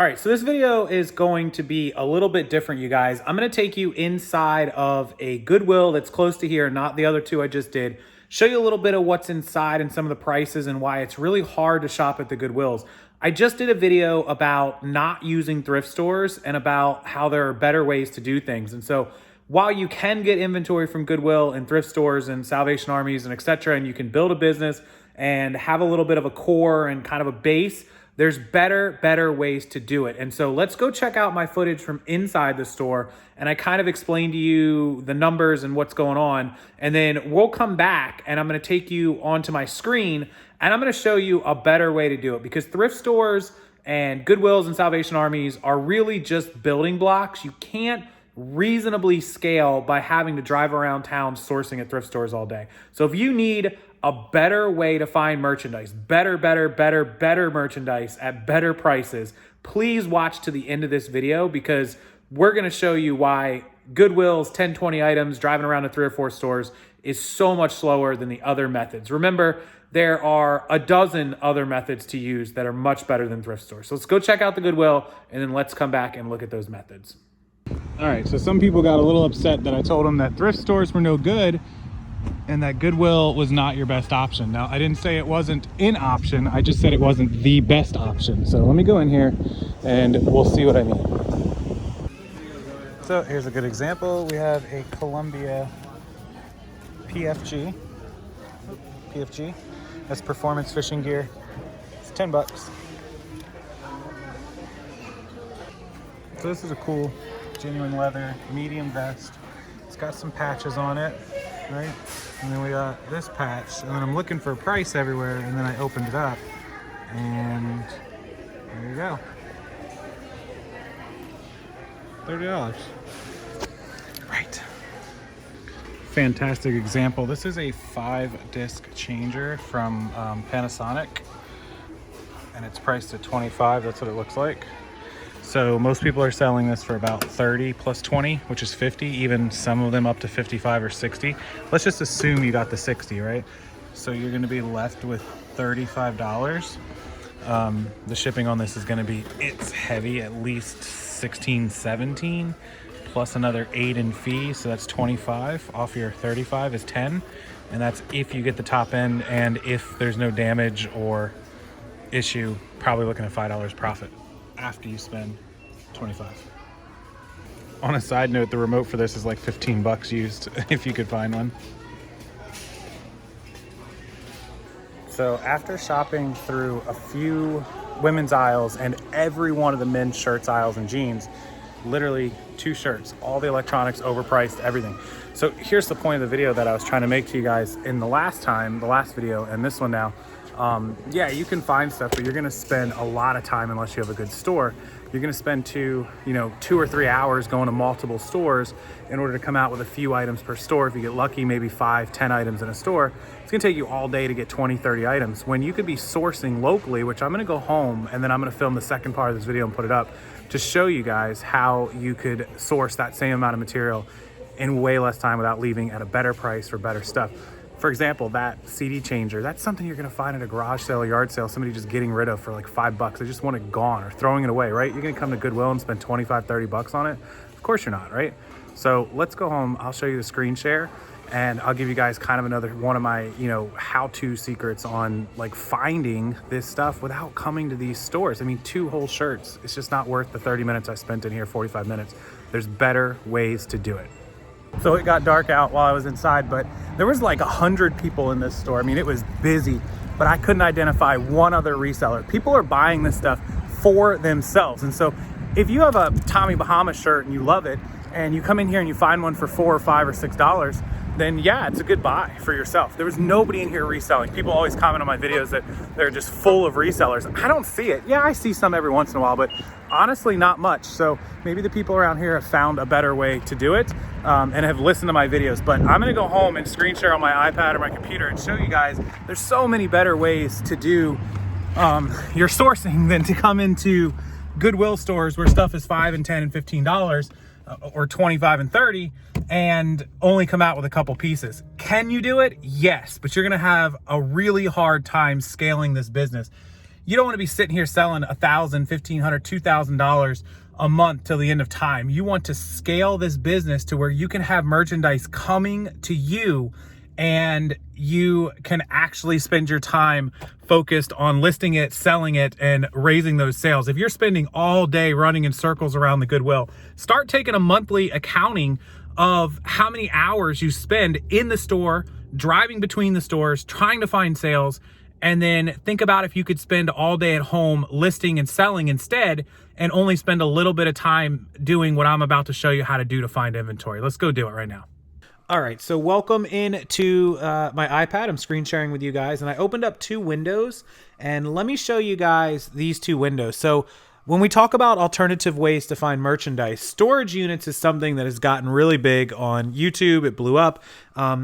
All right, so this video is going to be a little bit different, you guys. I'm going to take you inside of a Goodwill that's close to here, not the other two I just did. Show you a little bit of what's inside and some of the prices and why it's really hard to shop at the Goodwills. I just did a video about not using thrift stores and about how there are better ways to do things. And so while you can get inventory from Goodwill and thrift stores and Salvation Armies and etc., and you can build a business and have a little bit of a core and kind of a base, there's better ways to do it. And so let's go check out my footage from inside the store. And I kind of explain to you the numbers and what's going on. And then we'll come back and I'm going to take you onto my screen and I'm going to show you a better way to do it, because thrift stores and Goodwills and Salvation Armies are really just building blocks. You can't reasonably scale by having to drive around town sourcing at thrift stores all day. So if you need a better way to find merchandise, better merchandise at better prices, please watch to the end of this video, because we're gonna show you why Goodwill's 10, 20 items driving around to 3 or 4 stores is so much slower than the other methods. Remember, there are a dozen other methods to use that are much better than thrift stores. So let's go check out the Goodwill and then let's come back and look at those methods. All right, so some people got a little upset that I told them that thrift stores were no good and that Goodwill was not your best option. Now, I didn't say it wasn't an option, I just said it wasn't the best option. So let me go in here and we'll see what I mean. So here's a good example. We have a Columbia PFG. That's performance fishing gear. It's 10 bucks. So this is a cool genuine leather medium vest. It's got some patches on it, right? And then we got this patch, and then I'm looking for a price everywhere, and then I opened it up, and there you go. $30. Right. Fantastic example. This is a 5-disc changer from Panasonic, and it's priced at $25. That's what it looks like. So most people are selling this for about 30 plus 20, which is 50, even some of them up to 55 or 60. Let's just assume you got the 60, right? So you're gonna be left with $35. The shipping on this is gonna be, it's heavy, at least 16, 17, plus another 8 in fee. So that's 25 off your 35 is 10. And that's if you get the top end and if there's no damage or issue, probably looking at $5 profit after you spend 25. On a side note, the remote for this is like 15 bucks used if you could find one. So after shopping through a few women's aisles and every one of the men's shirts aisles and jeans, literally 2 shirts, all the electronics overpriced, everything. So here's the point of the video that I was trying to make to you guys in the last video and this one now. Yeah, you can find stuff, but you're gonna spend a lot of time unless you have a good store. You're gonna spend 2 or 3 hours going to multiple stores in order to come out with a few items per store. If you get lucky, maybe 5, 10 items in a store. It's gonna take you all day to get 20, 30 items when you could be sourcing locally, which I'm gonna go home and then I'm gonna film the second part of this video and put it up to show you guys how you could source that same amount of material in way less time without leaving at a better price for better stuff. For example, that CD changer, that's something you're gonna find at a garage sale, a yard sale, somebody just getting rid of for like 5 bucks. They just want it gone or throwing it away, right? You're gonna come to Goodwill and spend 25, 30 bucks on it? Of course you're not, right? So let's go home, I'll show you the screen share and I'll give you guys kind of another one of my, how-to secrets on like finding this stuff without coming to these stores. I mean, 2 whole shirts, it's just not worth the 30 minutes I spent in here, 45 minutes. There's better ways to do it. So it got dark out while I was inside, but there was like 100 people in this store. I mean, it was busy, but I couldn't identify one other reseller. People are buying this stuff for themselves. And so if you have a Tommy Bahama shirt and you love it, and you come in here and you find one for $4 or $5 or $6, then yeah, it's a good buy for yourself. There was nobody in here reselling. People always comment on my videos that they're just full of resellers. I don't see it. Yeah, I see some every once in a while, but honestly, not much. So maybe the people around here have found a better way to do it and have listened to my videos. But I'm gonna go home and screen share on my iPad or my computer and show you guys there's so many better ways to do your sourcing than to come into Goodwill stores where stuff is $5 and $10 and $15 or 25 and 30 and only come out with a couple pieces. Can you do it? Yes, but you're gonna have a really hard time scaling this business. You don't want to be sitting here selling $1,000, $1,500, $2,000 a month till the end of time. You want to scale this business to where you can have merchandise coming to you and you can actually spend your time focused on listing it, selling it, and raising those sales. If you're spending all day running in circles around the Goodwill, start taking a monthly accounting of how many hours you spend in the store, driving between the stores, trying to find sales, and then think about if you could spend all day at home listing and selling instead and only spend a little bit of time doing what I'm about to show you how to do to find inventory. Let's go do it right now. All right, so welcome into my iPad. I'm screen sharing with you guys, and I opened up two windows, and let me show you guys these two windows. So when we talk about alternative ways to find merchandise, storage units is something that has gotten really big on YouTube. It blew up.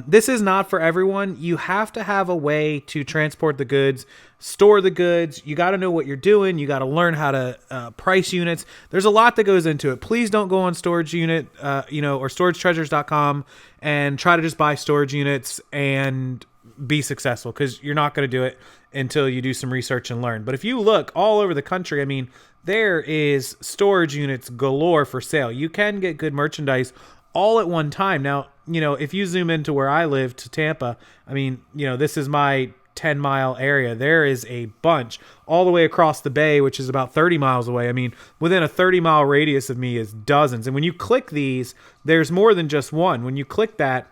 This is not for everyone. You have to have a way to transport the goods, store the goods. You got to know what you're doing. You got to learn how to price units. There's a lot that goes into it. Please don't go on storage unit, or storagetreasures.com and try to just buy storage units and be successful, because you're not going to do it until you do some research and learn. But if you look all over the country, I mean, there is storage units galore for sale. You can get good merchandise all at one time. Now, if you zoom into where I live to Tampa, I mean, this is my 10-mile area. There is a bunch all the way across the bay, which is about 30 miles away. I mean, within a 30-mile radius of me is dozens. And when you click these, there's more than just one. When you click that,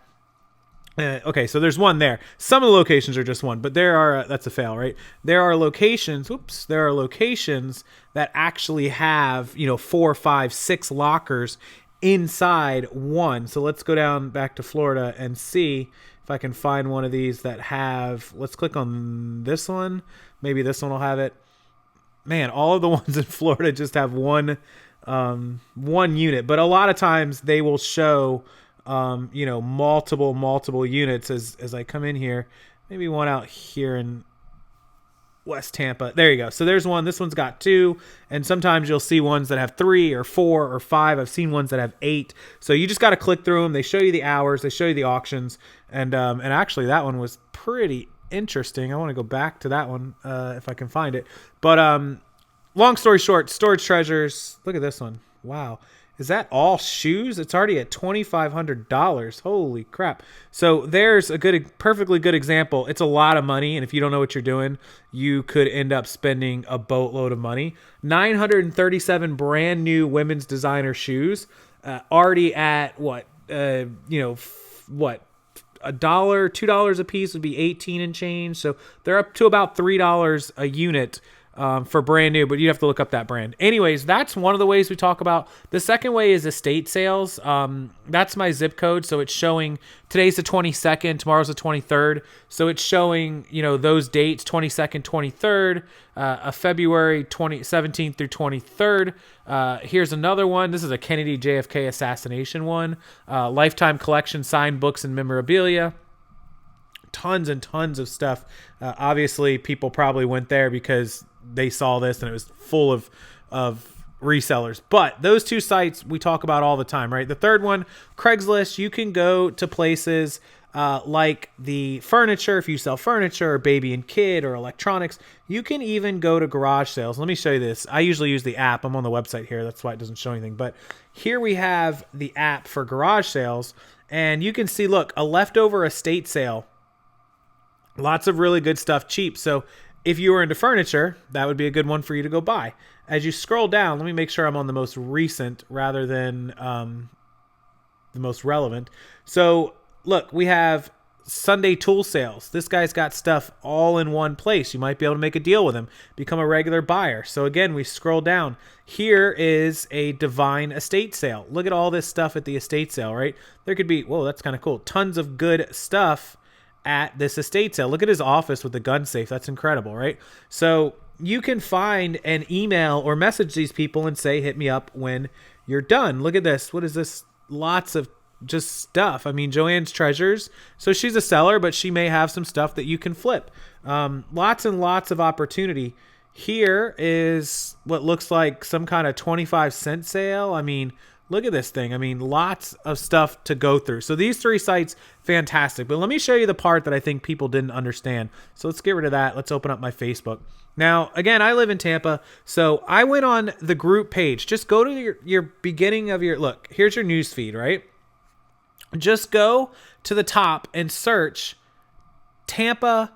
okay, so there's one there. Some of the locations are just one, but there are, that's a fail, right? There are locations that actually have, 4, 5, 6 lockers inside one. So let's go down back to Florida and see if I can find one of these that have, let's click on this one. Maybe this one will have it. Man, all of the ones in Florida just have one unit, but a lot of times they will show multiple units as I come in here. Maybe one out here in West Tampa. There you go. So there's one. This one's got 2, and sometimes you'll see ones that have 3 or 4 or 5. I've seen ones that have 8. So you just got to click through them. They show you the hours. They show you the auctions, and actually that one was pretty interesting. I want to go back to that one if I can find it. But long story short, Storage Treasures. Look at this one. Wow. Is that all shoes? It's already at $2,500. Holy crap. So there's a perfectly good example. It's a lot of money, and if you don't know what you're doing, you could end up spending a boatload of money. 937 brand new women's designer shoes, already at what? $1, $2 a piece would be 18 and change. So they're up to about $3 a unit for brand new, but you have to look up that brand. Anyways, that's one of the ways we talk about. The second way is estate sales. That's my zip code. So it's showing today's the 22nd, tomorrow's the 23rd. So it's showing, those dates, 22nd, 23rd, February 17th through 23rd. Here's another one. This is a Kennedy JFK assassination one. Lifetime collection, signed books and memorabilia. Tons and tons of stuff. Obviously, people probably went there because they saw this and it was full of resellers. But those two sites we talk about all the time, right? The third one, Craigslist. You can go to places like the furniture, if you sell furniture or baby and kid or electronics. You can even go to garage sales. Let me show you this. I usually use the app. I'm on the website here. That's why it doesn't show anything. But here we have the app for garage sales. And you can see, look, a leftover estate sale. Lots of really good stuff, cheap. So if you were into furniture, that would be a good one for you to go buy. As you scroll down, let me make sure I'm on the most recent rather than the most relevant. So look, we have Sunday tool sales. This guy's got stuff all in one place. You might be able to make a deal with him, become a regular buyer. So again, we scroll down. Here is a Divine estate sale. Look at all this stuff at the estate sale, right? There could be, whoa, that's kind of cool. Tons of good stuff at this estate sale. Look at his office with the gun safe. That's incredible, right? So you can find and email or message these people and say, hit me up when you're done. Look at this. What is this? Lots of just stuff. I mean, Joanne's Treasures. So she's a seller, but she may have some stuff that you can flip. Lots and lots of opportunity. Here is what looks like some kind of 25-cent sale. I mean, Look at this thing. I mean, lots of stuff to go through. So these 3 sites, fantastic. But let me show you the part that I think people didn't understand. So let's get rid of that. Let's open up my Facebook. Now, again, I live in Tampa, so I went on the group page. Just go to your beginning of your, look, here's your news feed, right? Just go to the top and search Tampa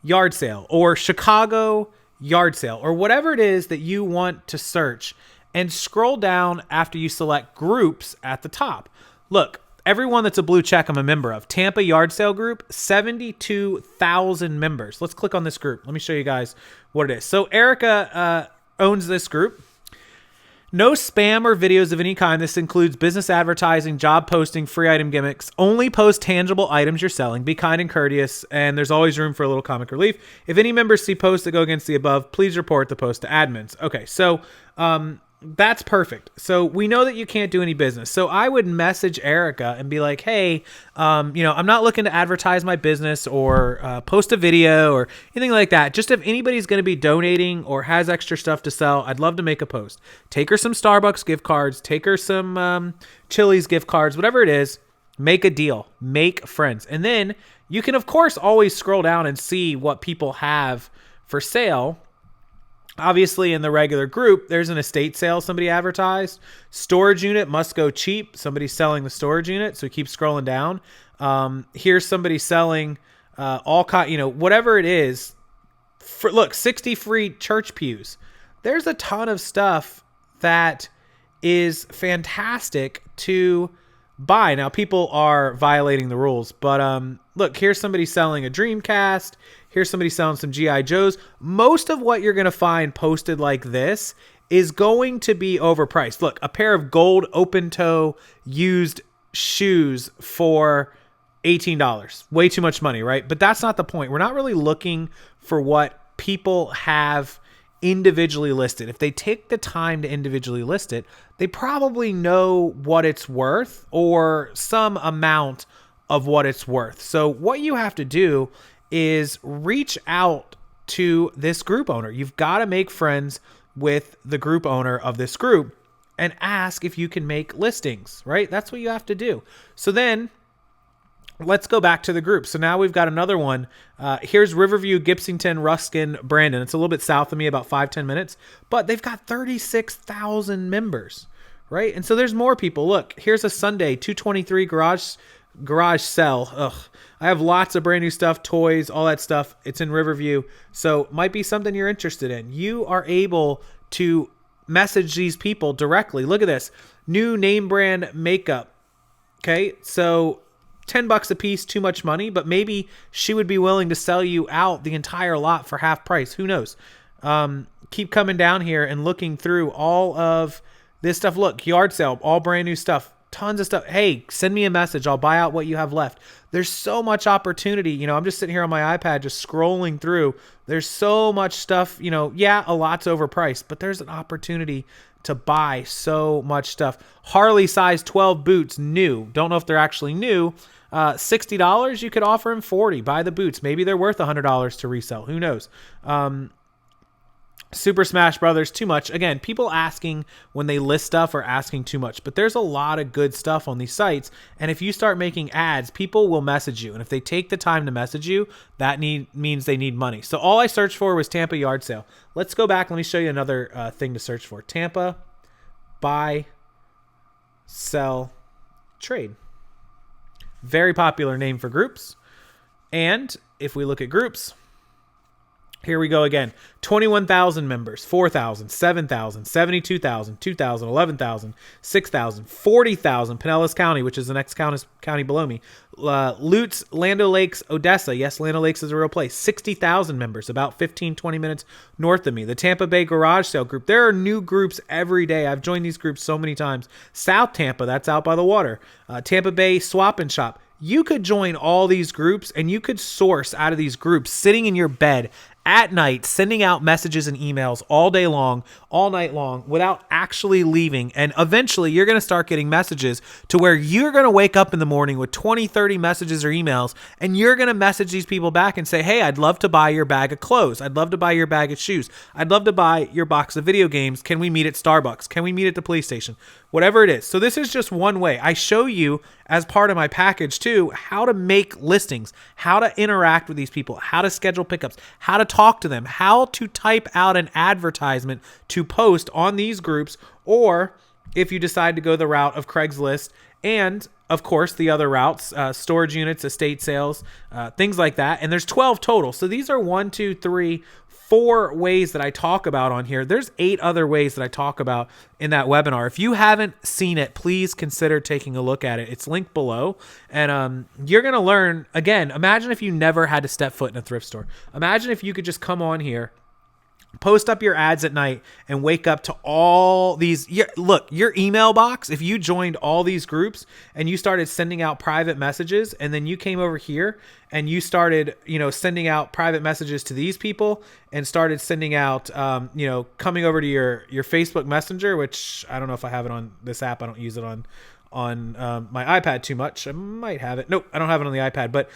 yard sale or Chicago yard sale or whatever it is that you want to search, and scroll down after you select groups at the top. Look, everyone that's a blue check I'm a member of. Tampa yard sale group, 72,000 members. Let's click on this group. Let me show you guys what it is. So Erica owns this group. No spam or videos of any kind. This includes business advertising, job posting, free item gimmicks. Only post tangible items you're selling. Be kind and courteous, and there's always room for a little comic relief. If any members see posts that go against the above, please report the post to admins. Okay, so that's perfect. So we know that you can't do any business. So I would message Erica and be like, hey, I'm not looking to advertise my business or post a video or anything like that. Just if anybody's going to be donating or has extra stuff to sell, I'd love to make a post. Take her some Starbucks gift cards, take her some Chili's gift cards, whatever it is, make a deal, make friends. And then you can, of course, always scroll down and see what people have for sale. Obviously, in the regular group, there's an estate sale somebody advertised. Storage unit must go cheap. Somebody's selling the storage unit, so keep scrolling down. Here's somebody selling whatever it is. Look, 60 free church pews. There's a ton of stuff that is fantastic to buy. Now, people are violating the rules, but look, here's somebody selling a Dreamcast. Here's somebody selling some G.I. Joes. Most of what you're going to find posted like this is going to be overpriced. Look, a pair of gold open-toe used shoes for $18. Way too much money, right? But that's not the point. We're not really looking for what people have individually listed. If they take the time to individually list it, they probably know what it's worth or some amount of what it's worth. So what you have to do is reach out to this group owner. You've got to make friends with the group owner of this group and ask if you can make listings, right? That's what you have to do. So then let's go back to the group. So now we've got another one. Here's Riverview, Gibsonton, Ruskin, Brandon. It's a little bit south of me, about 5-10 minutes, but they've got 36,000 members, right? And so there's more people. Look, here's a Sunday, 223 garage sell. Ugh. I have lots of brand new stuff, toys, all that stuff. It's in Riverview. So might be something you're interested in. You are able to message these people directly. Look at this. New name brand makeup. Okay. So $10 a piece, too much money, but maybe she would be willing to sell you out the entire lot for half price. Who knows? Keep coming down here and looking through all of this stuff. Look, yard sale, all brand new stuff. Tons of stuff. Hey, send me a message. I'll buy out what you have left. There's so much opportunity. I'm just sitting here on my iPad, just scrolling through. There's so much stuff, yeah, a lot's overpriced, but there's an opportunity to buy so much stuff. Harley size 12 boots, new. Don't know if they're actually new. $60, you could offer him $40. Buy the boots. Maybe they're worth $100 to resell. Who knows? Super Smash Brothers, too much. Again, people asking when they list stuff are asking too much, but there's a lot of good stuff on these sites. And if you start making ads, people will message you. And if they take the time to message you, that means they need money. So all I searched for was Tampa yard sale. Let's go back. Let me show you another thing to search for. Tampa, buy, sell, trade. Very popular name for groups. And if we look at groups, here we go again. 21,000 members, 4,000, 7,000, 72,000, 2,000, 11,000, 6,000, 40,000. Pinellas County, which is the next county below me. Lutz, Lando Lakes, Odessa. Yes, Lando Lakes is a real place. 60,000 members, about 15, 20 minutes north of me. The Tampa Bay Garage Sale Group. There are new groups every day. I've joined these groups so many times. South Tampa, that's out by the water. Tampa Bay Swap and Shop. You could join all these groups and you could source out of these groups sitting in your bed at night, sending out messages and emails all day long, all night long, without actually leaving. And eventually you're going to start getting messages to where you're going to wake up in the morning with 20, 30 messages or emails, and you're going to message these people back and say, hey, I'd love to buy your bag of clothes. I'd love to buy your bag of shoes. I'd love to buy your box of video games. Can we meet at Starbucks? Can we meet at the police station? Whatever it is. So this is just one way. I show you as part of my package too, how to make listings, how to interact with these people, how to schedule pickups, how to talk to them, how to type out an advertisement to post on these groups, or if you decide to go the route of Craigslist and of course the other routes, storage units, estate sales, things like that. And there's 12 total. So these are 1, 2, 3, 4 ways that I talk about on here. There's 8 other ways that I talk about in that webinar. If you haven't seen it, please consider taking a look at it. It's linked below. And you're going to learn, again, imagine if you never had to step foot in a thrift store. Imagine if you could just come on here, post up your ads at night, and wake up to all these. Look, your email box, if you joined all these groups and you started sending out private messages, and then you came over here and you started, sending out private messages to these people and started sending out, coming over to your Facebook Messenger, which I don't know if I have it on this app. I don't use it on my iPad too much. I might have it. Nope, I don't have it on the iPad, but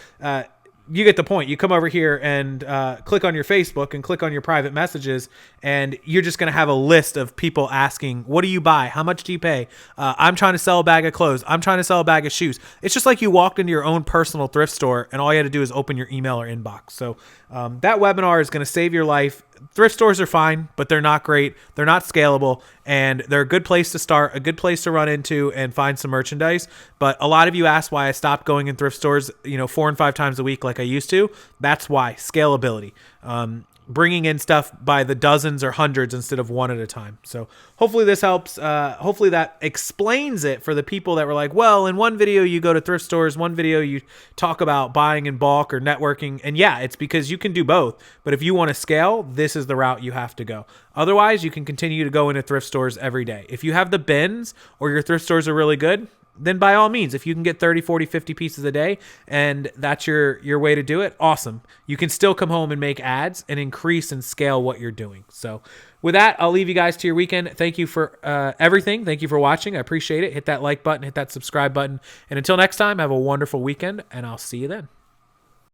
you get the point. You come over here and click on your Facebook and click on your private messages, and you're just going to have a list of people asking, what do you buy? How much do you pay? I'm trying to sell a bag of clothes. I'm trying to sell a bag of shoes. It's just like you walked into your own personal thrift store and all you had to do is open your email or inbox. So that webinar is going to save your life. Thrift stores are fine, but they're not great. They're not scalable, and they're a good place to start, a good place to run into and find some merchandise. But a lot of you asked why I stopped going in thrift stores, 4 and 5 times a week like I used to. That's why. Scalability. Bringing in stuff by the dozens or hundreds instead of one at a time. So hopefully this helps. Hopefully that explains it for the people that were like, well, in one video you go to thrift stores, one video you talk about buying in bulk or networking. And yeah, it's because you can do both. But if you want to scale, this is the route you have to go. Otherwise, you can continue to go into thrift stores every day. If you have the bins or your thrift stores are really good, then by all means, if you can get 30, 40, 50 pieces a day and that's your way to do it, awesome. You can still come home and make ads and increase and scale what you're doing. So with that, I'll leave you guys to your weekend. Thank you for everything. Thank you for watching. I appreciate it. Hit that like button, hit that subscribe button. And until next time, have a wonderful weekend, and I'll see you then.